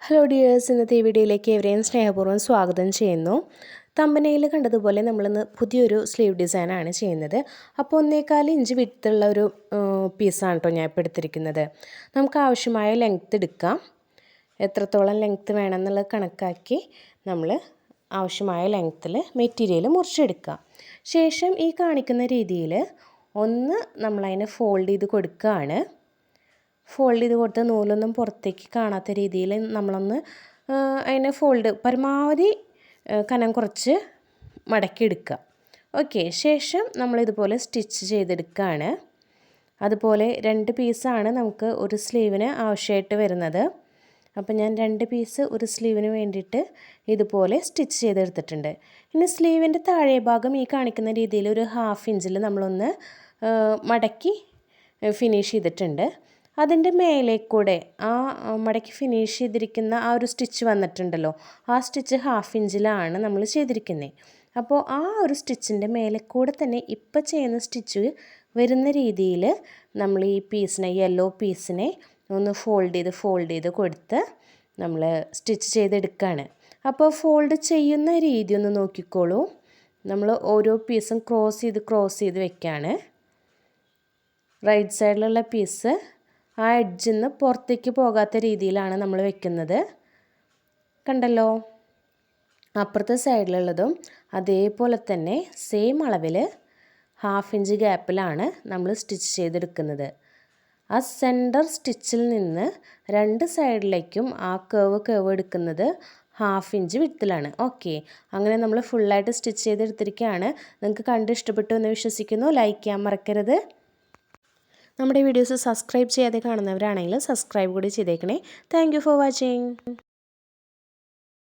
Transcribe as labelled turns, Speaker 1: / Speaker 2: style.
Speaker 1: Hello dears, ഇന്നത്തെ ഈ വീഡിയോയിലേക്ക് എവരെയും സ്നേഹപൂർവ്വം സ്വാഗതം ചെയ്യുന്നു. തമ്പനയിൽ കണ്ടതുപോലെ നമ്മളിന്ന് പുതിയൊരു സ്ലീവ് ഡിസൈനാണ് ചെയ്യുന്നത്. അപ്പോൾ 1.25 ഇഞ്ച് വിട്ടുള്ള ഒരു പീസാണ് കേട്ടോ ഞാൻ ഇപ്പോൾ എടുത്തിരിക്കുന്നത്. നമുക്ക് ആവശ്യമായ ലെങ്ത്ത് എടുക്കാം. എത്രത്തോളം ലെങ്ത്ത് വേണമെന്നുള്ളത് കണക്കാക്കി നമ്മൾ ആവശ്യമായ ലെങ്ത്തിൽ മെറ്റീരിയൽ മുറിച്ചെടുക്കാം. ശേഷം ഈ കാണിക്കുന്ന രീതിയിൽ ഒന്ന് നമ്മളതിനെ ഫോൾഡ് ചെയ്ത് കൊടുക്കുകയാണ്. ഫോൾഡ് ചെയ്ത് കൊടുത്ത് നൂലൊന്നും പുറത്തേക്ക് കാണാത്ത രീതിയിൽ നമ്മളൊന്ന് അതിനെ പരമാവധി കനം കുറച്ച് മടക്കിയെടുക്കുക. ഓക്കെ, ശേഷം നമ്മളിതുപോലെ സ്റ്റിച്ച് ചെയ്തെടുക്കുകയാണ്. അതുപോലെ 2 പീസാണ് നമുക്ക് ഒരു സ്ലീവിന് ആവശ്യമായിട്ട് വരുന്നത്. അപ്പോൾ ഞാൻ 2 പീസ് ഒരു സ്ലീവിന് വേണ്ടിയിട്ട് ഇതുപോലെ സ്റ്റിച്ച് ചെയ്തെടുത്തിട്ടുണ്ട്. ഇനി സ്ലീവിൻ്റെ താഴെ ഭാഗം ഈ കാണിക്കുന്ന രീതിയിൽ ഒരു 1/2 ഇഞ്ചിൽ നമ്മളൊന്ന് മടക്കി ഫിനിഷ് ചെയ്തിട്ടുണ്ട്. അതിൻ്റെ മേലേക്കൂടെ ആ മടക്കി ഫിനിഷ് ചെയ്തിരിക്കുന്ന ആ ഒരു സ്റ്റിച്ച് വന്നിട്ടുണ്ടല്ലോ, ആ സ്റ്റിച്ച് 1/2 ഇഞ്ചിലാണ് നമ്മൾ ചെയ്തിരിക്കുന്നത്. അപ്പോൾ ആ ഒരു സ്റ്റിച്ചിൻ്റെ മേലേക്കൂടെ തന്നെ ഇപ്പം ചെയ്യുന്ന സ്റ്റിച്ച് വരുന്ന രീതിയിൽ നമ്മൾ ഈ പീസിനെ, യെല്ലോ പീസിനെ ഒന്ന് ഫോൾഡ് ചെയ്ത് കൊടുത്ത് നമ്മൾ സ്റ്റിച്ച് ചെയ്തെടുക്കുകയാണ്. അപ്പോൾ ഫോൾഡ് ചെയ്യുന്ന രീതി ഒന്ന് നോക്കിക്കോളൂ. നമ്മൾ ഓരോ പീസും ക്രോസ് ചെയ്ത് വെക്കുകയാണ്. റൈറ്റ് സൈഡിലുള്ള പീസ് ആ എഡ്ജിൽ നിന്ന് പുറത്തേക്ക് പോകാത്ത രീതിയിലാണ് നമ്മൾ വെക്കുന്നത്. കണ്ടല്ലോ, അപ്പുറത്തെ സൈഡിലുള്ളതും അതേപോലെ തന്നെ സെയിം അളവിൽ 1/2 ഇഞ്ച് ഗ്യാപ്പിലാണ് നമ്മൾ സ്റ്റിച്ച് ചെയ്തെടുക്കുന്നത്. ആ സെൻറ്റർ സ്റ്റിച്ചിൽ നിന്ന് 2 സൈഡിലേക്കും ആ കേവ് എടുക്കുന്നത് 1/2 ഇഞ്ച് വിഡ്ത്തിലാണ്. ഓക്കെ, അങ്ങനെ നമ്മൾ ഫുള്ളായിട്ട് സ്റ്റിച്ച് ചെയ്തെടുത്തിരിക്കുകയാണ്. നിങ്ങൾക്ക് കണ്ട് ഇഷ്ടപ്പെട്ടു എന്ന് വിശ്വസിക്കുന്നു. ലൈക്ക് ചെയ്യാൻ മറക്കരുത്. നമ്മുടെ വീഡിയോസ് സബ്സ്ക്രൈബ് ചെയ്യാതെ കാണുന്നവരാണെങ്കിൽ സബ്സ്ക്രൈബ് കൂടി ചെയ്തേക്കണേ. Thank you for watching.